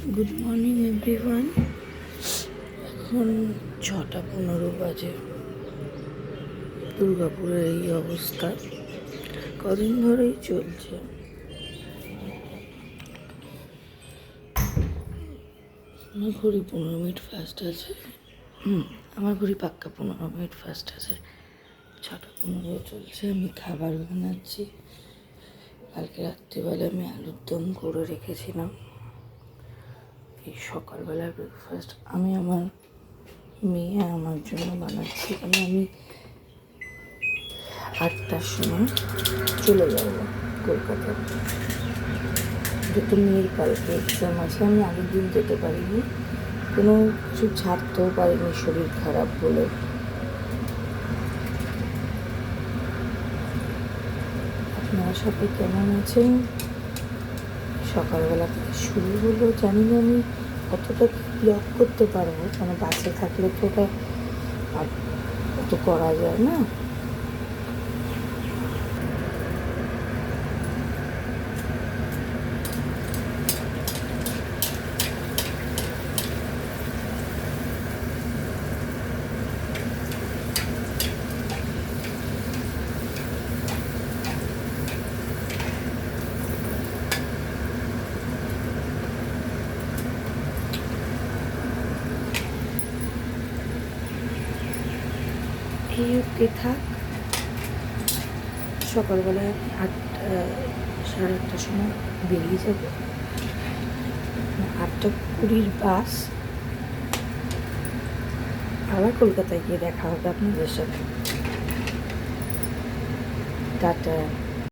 Good morning everyone. এখন 6:15 বাজে। দুর্গাপুরের এই অবস্থা কদিন ধরেই চলছে। আমার ঘড়ি 15 মিনিট ফাস্ট আছে। আমার ঘড়ি পাক্কা 15 মিনিট ফাস্ট আছে। 6:15 চলছে। আমি খাবার বানাচ্ছি। কালকে রাত্রিবেলা আমি আলুর দম করে রেখেছিলাম। এই সকালবেলার ব্রেকফাস্ট আমি আমার মেয়ে আমার জন্য বানাচ্ছি। আমি 8টার সময় চলে যাব কলকাতায়, যেহেতু মেয়ের কালকে এক্সাম আছে। আমি আগের দিন যেতে পারিনি, কোনো কিছু ছাড়তেও পারিনি শরীর খারাপ বলে। আপনারা সবাই কেমন আছেন? সকালবেলা থেকে শুরু হলো, জানি না আমি কতটা ব্লগ করতে পারবো, কারণ বাসে থাকলে তো ওটা আর অত করা যায় না। এই অবধি থাক। সকালবেলায় 8:30টার সময় বেরিয়ে যাব। 8:20 বাস। আবার কলকাতায় গিয়ে দেখা হবে আপনাদের সাথে। টাটা।